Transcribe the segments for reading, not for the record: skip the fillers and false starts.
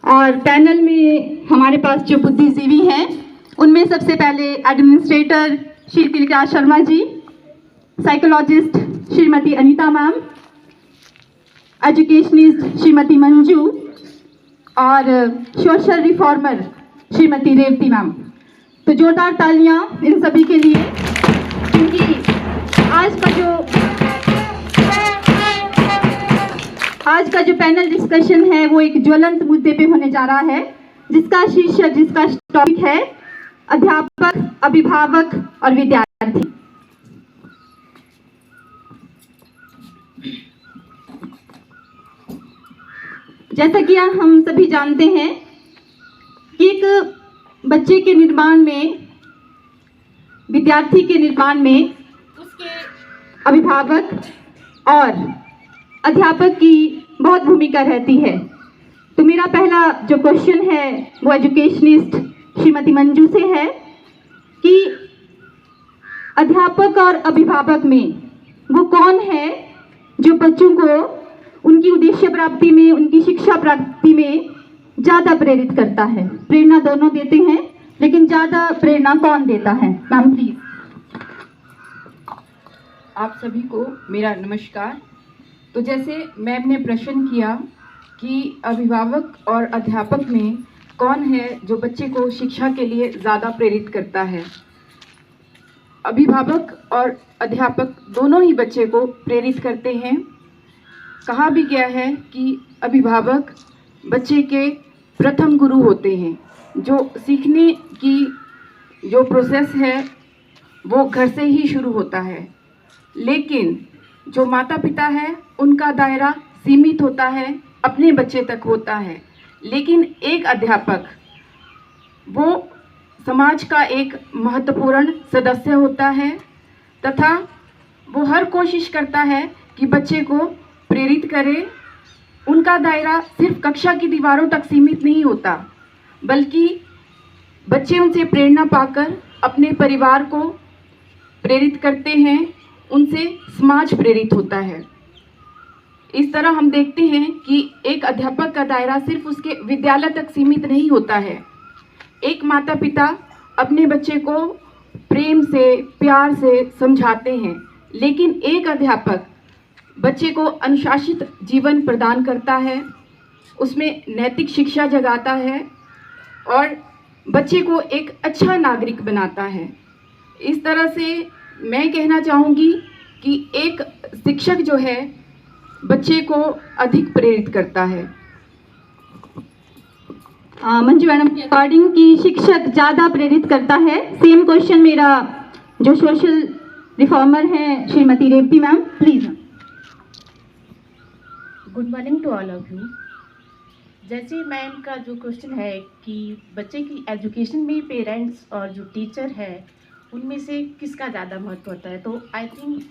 और पैनल में हमारे पास जो बुद्धिजीवी हैं उनमें सबसे पहले administrator Shri Trivikram Sharma ji, psychologist Shrimati Anita ma'am, educationist Shrimati Manju और social reformer Shrimati Revati ma'am. तो जोरदार तालियां इन सभी के लिए, क्योंकि आज का जो पैनल डिस्कशन है वो एक ज्वलंत मुद्दे पे होने जा रहा है, जिसका शीर्षक, जिसका टॉपिक है अध्यापक, अभिभावक और विद्यार्थी। जैसा कि हम सभी जानते हैं कि एक बच्चे के निर्माण में, विद्यार्थी के निर्माण में उसके अभिभावक और अध्यापक की बहुत भूमिका रहती है। तो मेरा पहला जो क्वेश्चन है वो एजुकेशनिस्ट श्रीमती मंजू से है कि अध्यापक और अभिभावक में वो कौन है जो बच्चों को उनकी उद्देश्य प्राप्ति में, उनकी शिक्षा प्राप्ति में ज़्यादा प्रेरित करता है। प्रेरणा दोनों देते हैं, लेकिन ज़्यादा प्रेरणा कौन देता है? Ma'am please. आप सभी को मेरा नमस्कार। तो जैसे मैम ने प्रश्न किया कि अभिभावक और अध्यापक में कौन है जो बच्चे को शिक्षा के लिए ज़्यादा प्रेरित करता है। अभिभावक और अध्यापक दोनों ही बच्चे को प्रेरित करते हैं। कहा भी गया है कि अभिभावक बच्चे के प्रथम गुरु होते हैं। जो सीखने की जो प्रोसेस है वो घर से ही शुरू होता है, लेकिन जो माता पिता है उनका दायरा सीमित होता है, अपने बच्चे तक होता है। लेकिन एक अध्यापक वो समाज का एक महत्वपूर्ण सदस्य होता है तथा वो हर कोशिश करता है कि बच्चे को प्रेरित करे। उनका दायरा सिर्फ कक्षा की दीवारों तक सीमित नहीं होता, बल्कि बच्चे उनसे प्रेरणा पाकर अपने परिवार को प्रेरित करते हैं, उनसे समाज प्रेरित होता है। इस तरह हम देखते हैं कि एक अध्यापक का दायरा सिर्फ उसके विद्यालय तक सीमित नहीं होता है। एक माता पिता अपने बच्चे को प्रेम से, प्यार से समझाते हैं, लेकिन एक अध्यापक बच्चे को अनुशासित जीवन प्रदान करता है, उसमें नैतिक शिक्षा जगाता है और बच्चे को एक अच्छा नागरिक बनाता है। इस तरह से मैं कहना चाहूँगी कि एक शिक्षक जो है बच्चे को अधिक प्रेरित करता है। मंजू मैडम के अकॉर्डिंग कि शिक्षक ज़्यादा प्रेरित करता है। सेम क्वेश्चन मेरा जो सोशल रिफॉर्मर हैं Shrimati Revati ma'am, please. Good morning to all of you. जैसे मैम का जो क्वेश्चन है कि बच्चे की एजुकेशन में पेरेंट्स और जो टीचर है उनमें से किसका ज़्यादा महत्व होता है, तो आई थिंक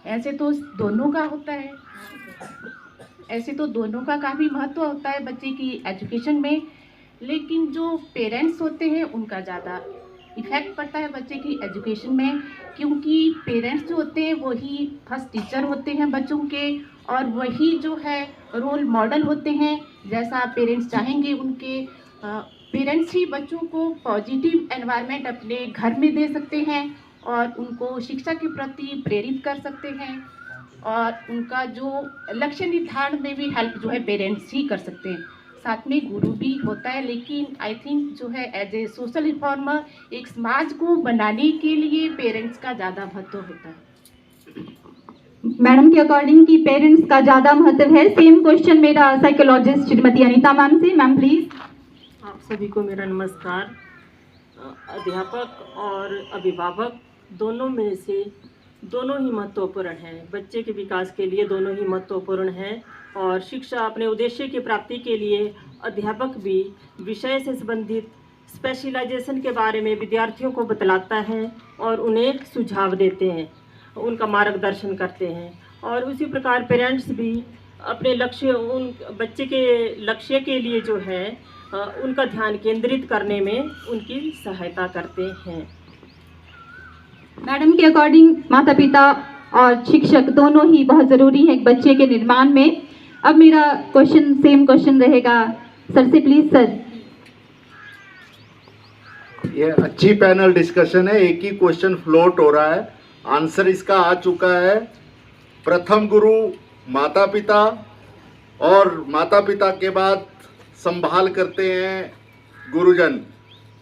ऐसे तो दोनों का होता है। ऐसे तो दोनों का काफ़ी महत्व होता है बच्चे की एजुकेशन में, लेकिन जो पेरेंट्स होते हैं उनका ज़्यादा इफ़ेक्ट पड़ता है बच्चे की एजुकेशन में, क्योंकि पेरेंट्स जो होते हैं वही फर्स्ट टीचर होते हैं बच्चों के, और वही जो है रोल मॉडल होते हैं। जैसा पेरेंट्स चाहेंगे उनके पेरेंट्स ही बच्चों को पॉजिटिव एनवायरनमेंट अपने घर में दे सकते हैं और उनको शिक्षा के प्रति प्रेरित कर सकते हैं, और उनका जो लक्ष्य निर्धारण में भी हेल्प जो है पेरेंट्स ही कर सकते हैं। साथ में गुरु भी होता है, लेकिन आई थिंक जो है एज ए सोशल रिफॉर्मर एक समाज को बनाने के लिए पेरेंट्स का ज़्यादा महत्व होता है। मैडम के अकॉर्डिंग कि पेरेंट्स का ज़्यादा महत्व है। सेम क्वेश्चन मेरा साइकोलॉजिस्ट श्रीमती अनीता मैम से। Ma'am please. आप सभी को मेरा नमस्कार। अध्यापक और अभिभावक दोनों में से दोनों ही महत्वपूर्ण हैं। बच्चे के विकास के लिए दोनों ही महत्वपूर्ण हैं, और शिक्षा अपने उद्देश्य की प्राप्ति के लिए अध्यापक भी विषय से संबंधित स्पेशलाइजेशन के बारे में विद्यार्थियों को बतलाता है और उन्हें सुझाव देते हैं, उनका मार्गदर्शन करते हैं। और उसी प्रकार पेरेंट्स भी अपने लक्ष्य, उन बच्चे के लक्ष्य के लिए जो है उनका ध्यान केंद्रित करने में उनकी सहायता करते हैं। मैडम के अकॉर्डिंग माता पिता और शिक्षक दोनों ही बहुत ज़रूरी है एक बच्चे के निर्माण में। अब मेरा क्वेश्चन सेम क्वेश्चन रहेगा सर से प्लीज सर। ये अच्छी पैनल डिस्कशन है, एक ही क्वेश्चन फ्लोट हो रहा है, आंसर इसका आ चुका है। प्रथम गुरु माता पिता, और माता पिता के बाद संभाल करते हैं गुरुजन।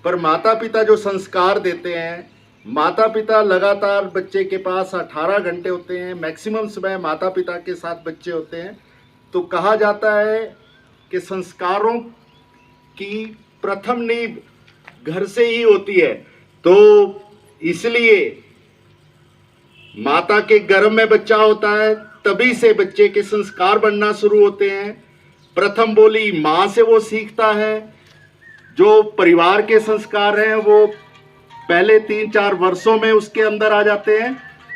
पर माता पिता जो संस्कार देते हैं, माता पिता लगातार बच्चे के पास 18 घंटे होते हैं, मैक्सिमम समय माता पिता के साथ बच्चे होते हैं। तो कहा जाता है कि संस्कारों की प्रथम नींव घर से ही होती है। तो इसलिए माता के गर्भ में बच्चा होता है, तभी से बच्चे के संस्कार बनना शुरू होते हैं। प्रथम बोली माँ से वो सीखता है। जो परिवार के संस्कार हैं वो पहले 3-4 वर्षों में उसके अंदर आ जाते हैं।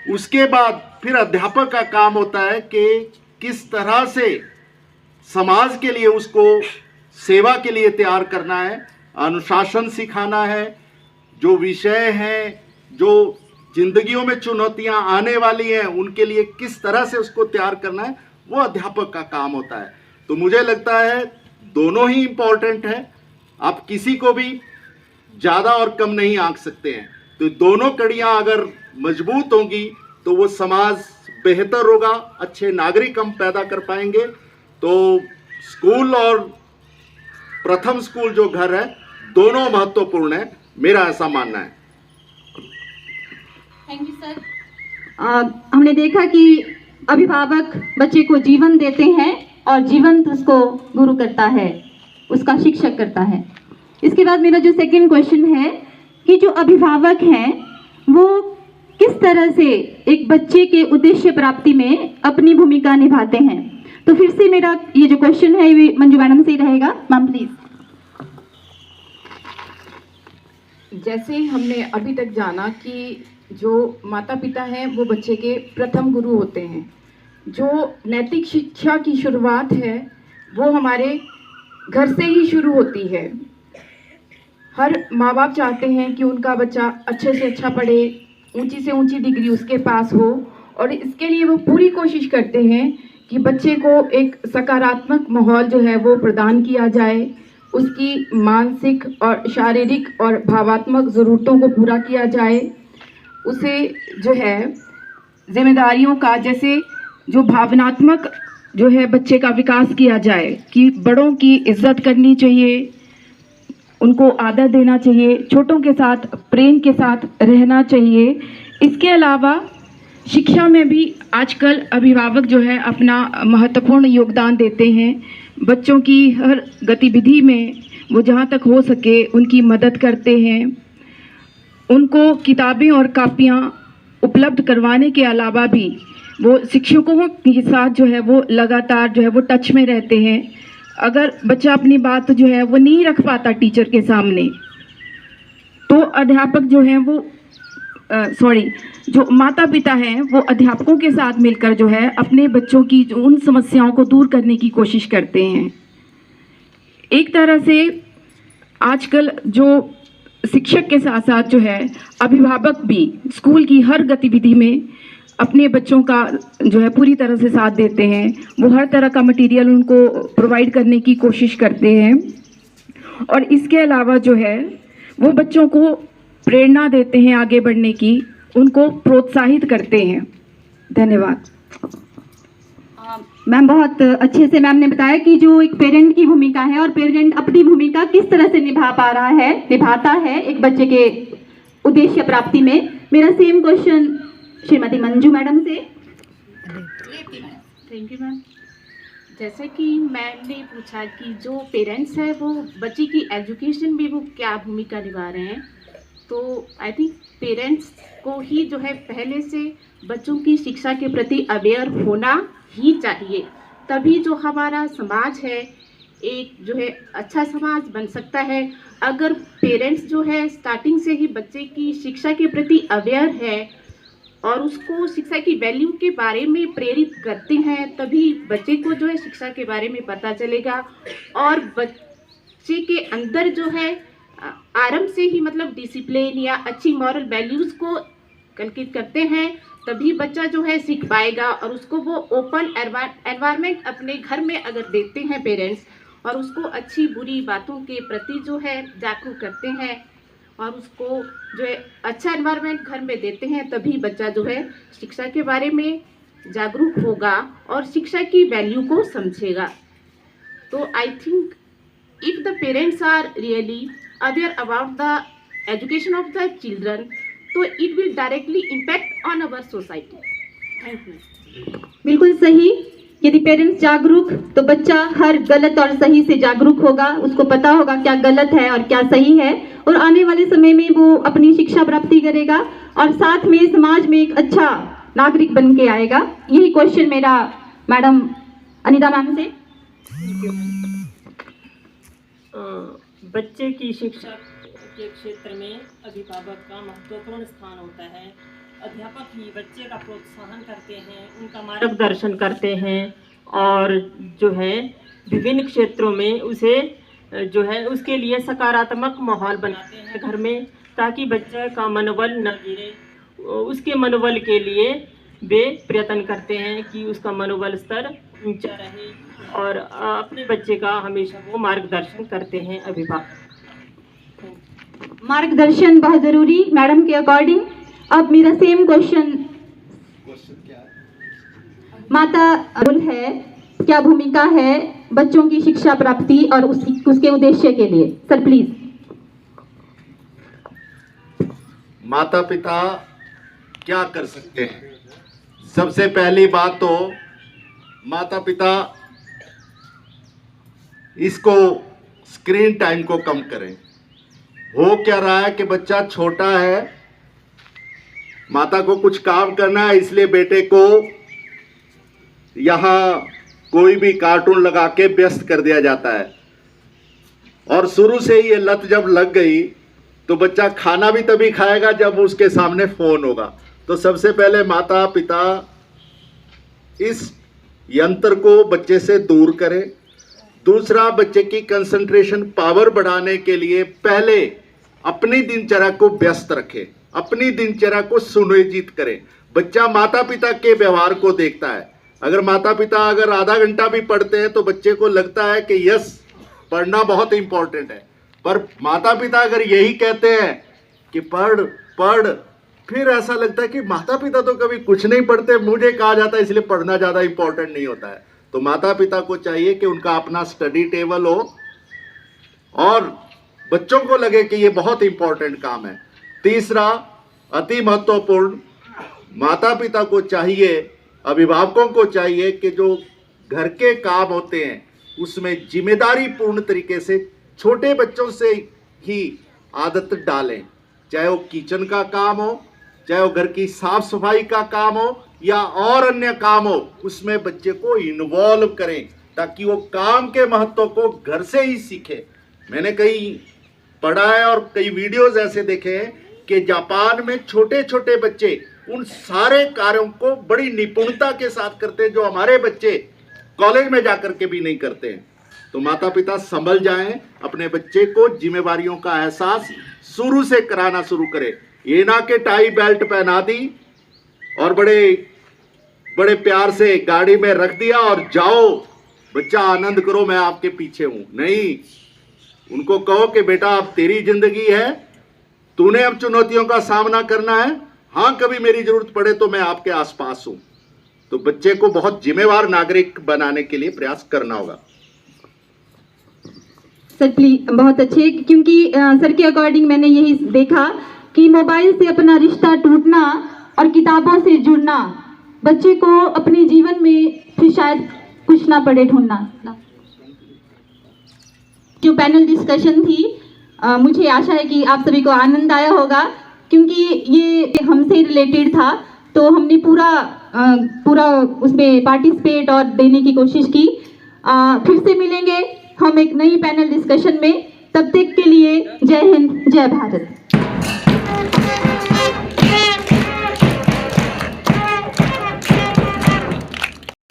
उसके बाद फिर अध्यापक का काम होता है कि किस तरह से समाज के लिए उसको सेवा के लिए तैयार करना है, अनुशासन सिखाना है, जो विषय हैं, जो जिंदगियों में चुनौतियां आने वाली हैं, उनके लिए किस तरह से उसको तैयार करना है, वो अध्यापक का काम होता है। तो मुझे लगता है दोनों ही इम्पोर्टेंट है, आप किसी को भी ज़्यादा और कम नहीं आंक सकते हैं। तो दोनों कड़ियां अगर मजबूत होंगी तो वो समाज बेहतर होगा, अच्छे नागरिक हम पैदा कर पाएंगे। तो स्कूल और प्रथम स्कूल जो घर है, दोनों महत्वपूर्ण है, मेरा ऐसा मानना है। Thank you sir. हमने देखा कि अभिभावक बच्चे को जीवन देते हैं और जीवंत उसको गुरु करता है, उसका शिक्षक करता है। इसके बाद मेरा जो सेकंड क्वेश्चन है कि जो अभिभावक हैं वो किस तरह से एक बच्चे के उद्देश्य प्राप्ति में अपनी भूमिका निभाते हैं। तो फिर से मेरा ये जो क्वेश्चन है ये मंजू मैडम से ही रहेगा। Ma'am please. जैसे हमने अभी तक जाना कि जो माता पिता हैं वो बच्चे के प्रथम गुरु होते हैं। जो नैतिक शिक्षा की शुरुआत है वो हमारे घर से ही शुरू होती है। हर माँ बाप चाहते हैं कि उनका बच्चा अच्छे से अच्छा पढ़े, ऊंची से ऊंची डिग्री उसके पास हो, और इसके लिए वो पूरी कोशिश करते हैं कि बच्चे को एक सकारात्मक माहौल जो है वो प्रदान किया जाए, उसकी मानसिक और शारीरिक और भावात्मक ज़रूरतों को पूरा किया जाए, उसे जो है जिम्मेदारियों का, जैसे जो भावनात्मक जो है बच्चे का विकास किया जाए कि बड़ों की इज्जत करनी चाहिए, उनको आदर देना चाहिए, छोटों के साथ प्रेम के साथ रहना चाहिए। इसके अलावा शिक्षा में भी आजकल अभिभावक जो है अपना महत्वपूर्ण योगदान देते हैं। बच्चों की हर गतिविधि में वो जहाँ तक हो सके उनकी मदद करते हैं। उनको किताबें और कापियाँ उपलब्ध करवाने के अलावा भी वो शिक्षकों के साथ जो है वो लगातार जो है वो टच में रहते हैं। अगर बच्चा अपनी बात जो है वो नहीं रख पाता टीचर के सामने, तो अध्यापक जो हैं वो जो माता पिता हैं वो अध्यापकों के साथ मिलकर जो है अपने बच्चों की जो उन समस्याओं को दूर करने की कोशिश करते हैं। एक तरह से आजकल जो शिक्षक के साथ साथ जो है अभिभावक भी स्कूल की हर गतिविधि में अपने बच्चों का जो है पूरी तरह से साथ देते हैं। वो हर तरह का मटेरियल उनको प्रोवाइड करने की कोशिश करते हैं, और इसके अलावा जो है वो बच्चों को प्रेरणा देते हैं आगे बढ़ने की, उनको प्रोत्साहित करते हैं। धन्यवाद। मैम बहुत अच्छे से मैम ने बताया कि जो एक पेरेंट की भूमिका है और पेरेंट अपनी भूमिका किस तरह से निभाता है एक बच्चे के उद्देश्य प्राप्ति में। मेरा same question Shrimati Manju madam से। Thank you ma'am. जैसे कि मैम ने पूछा कि जो पेरेंट्स हैं वो बच्चे की एजुकेशन में वो क्या भूमिका निभा रहे हैं, तो आई थिंक पेरेंट्स को ही जो है पहले से बच्चों की शिक्षा के प्रति अवेयर होना ही चाहिए, तभी जो हमारा समाज है एक जो है अच्छा समाज बन सकता है। अगर पेरेंट्स जो है स्टार्टिंग से ही बच्चे की शिक्षा के प्रति अवेयर है और उसको शिक्षा की वैल्यू के बारे में प्रेरित करते हैं, तभी बच्चे को जो है शिक्षा के बारे में पता चलेगा, और बच्चे के अंदर जो है आरंभ से ही मतलब डिसिप्लिन या अच्छी मॉरल वैल्यूज़ को कल्पित करते हैं, तभी बच्चा जो है सीख पाएगा। और उसको वो ओपन एनवायरनमेंट अपने घर में अगर देते हैं पेरेंट्स, और उसको अच्छी बुरी बातों के प्रति जो है जागरूक करते हैं और उसको जो है अच्छा एनवायरनमेंट घर में देते हैं, तभी बच्चा जो है शिक्षा के बारे में जागरूक होगा और शिक्षा की वैल्यू को समझेगा। तो I think if the parents are really aware about the education of the children, तो it will directly impact on our society. Thank you. बिल्कुल सही। यदि पेरेंट्स जागरूक तो बच्चा हर गलत और सही से जागरूक होगा, उसको पता होगा क्या गलत है और क्या सही है, और आने वाले समय में वो अपनी शिक्षा प्राप्ति करेगा और साथ में समाज में एक अच्छा नागरिक बन के आएगा। यही क्वेश्चन मेरा मैडम अनिता मैम से। बच्चे की शिक्षा के क्षेत्र में अभिभावक का महत्वपूर्ण स्थान होता है। अध्यापक ही बच्चे का प्रोत्साहन करते हैं, उनका मार्गदर्शन करते हैं और जो है विभिन्न क्षेत्रों में उसे जो है उसके लिए सकारात्मक माहौल बनाते हैं घर में, ताकि बच्चे का मनोबल न गिरे। उसके मनोबल के लिए वे प्रयत्न करते हैं कि उसका मनोबल स्तर ऊंचा रहे और अपने बच्चे का हमेशा वो मार्गदर्शन करते हैं अभिभावक। मार्गदर्शन बहुत जरूरी मैडम के अकॉर्डिंग। अब मेरा सेम क्वेश्चन क्या है? माता रोल है, क्या भूमिका है बच्चों की शिक्षा प्राप्ति और उसके उद्देश्य के लिए? Sir please. माता पिता क्या कर सकते हैं? सबसे पहली बात तो माता पिता इसको स्क्रीन टाइम को कम करें। हो क्या रहा है कि बच्चा छोटा है, माता को कुछ काम करना है, इसलिए बेटे को यहाँ कोई भी कार्टून लगा के व्यस्त कर दिया जाता है। और शुरू से ही ये लत जब लग गई तो बच्चा खाना भी तभी खाएगा जब उसके सामने फोन होगा। तो सबसे पहले माता पिता इस यंत्र को बच्चे से दूर करें। दूसरा, बच्चे की कंसंट्रेशन पावर बढ़ाने के लिए पहले अपनी दिनचर्या को व्यस्त रखें, अपनी दिनचर्या को सुनियोजित करें। बच्चा माता पिता के व्यवहार को देखता है। अगर माता पिता अगर आधा घंटा भी पढ़ते हैं तो बच्चे को लगता है कि यस, पढ़ना बहुत इंपॉर्टेंट है। पर माता पिता अगर यही कहते हैं कि पढ़ पढ़, फिर ऐसा लगता है कि माता पिता तो कभी कुछ नहीं पढ़ते, मुझे कहा जाता है इसलिए पढ़ना ज़्यादा इंपॉर्टेंट नहीं होता है। तो माता पिता को चाहिए कि उनका अपना स्टडी टेबल हो और बच्चों को लगे कि ये बहुत इंपॉर्टेंट काम है। तीसरा, अति महत्वपूर्ण, माता पिता को चाहिए, अभिभावकों को चाहिए कि जो घर के काम होते हैं उसमें जिम्मेदारी पूर्ण तरीके से छोटे बच्चों से ही आदत डालें। चाहे वो किचन का काम हो, चाहे वो घर की साफ सफाई का काम हो या और अन्य काम हो, उसमें बच्चे को इन्वॉल्व करें ताकि वो काम के महत्व को घर से ही सीखे। मैंने कई पढ़ा है और कई वीडियोस ऐसे देखे हैं कि जापान में छोटे छोटे बच्चे उन सारे कार्यों को बड़ी निपुणता के साथ करते हैं जो हमारे बच्चे कॉलेज में जाकर के भी नहीं करते हैं। तो माता पिता संभल जाएं, अपने बच्चे को जिम्मेवारियों का एहसास शुरू से कराना शुरू करें। ये ना कि टाई बेल्ट पहना दी और बड़े बड़े प्यार से गाड़ी में रख दिया और जाओ बच्चा आनंद करो, मैं आपके पीछे हूं। नहीं, उनको कहो कि बेटा अब तेरी जिंदगी है, तूने अब चुनौतियों का सामना करना है। हाँ, कभी मेरी जरूरत पड़े तो मैं आपके आसपास हूं। तो बच्चे को बहुत जिम्मेवार नागरिक बनाने के लिए प्रयास करना होगा। सर प्लीज, बहुत अच्छे, क्योंकि सर के अकॉर्डिंग मैंने यही देखा कि मोबाइल से अपना रिश्ता टूटना और किताबों से जुड़ना, बच्चे को अपने जीवन में फिर शायद कुछ ना पड़े ढूंढना। जो पैनल डिस्कशन थी, मुझे आशा है कि आप सभी को आनंद आया होगा, क्योंकि ये हमसे रिलेटेड था तो हमने पूरा उसमें पार्टिसिपेट और देने की कोशिश की। फिर से मिलेंगे हम एक नई पैनल डिस्कशन में। तब तक के लिए जय हिंद, जय भारत।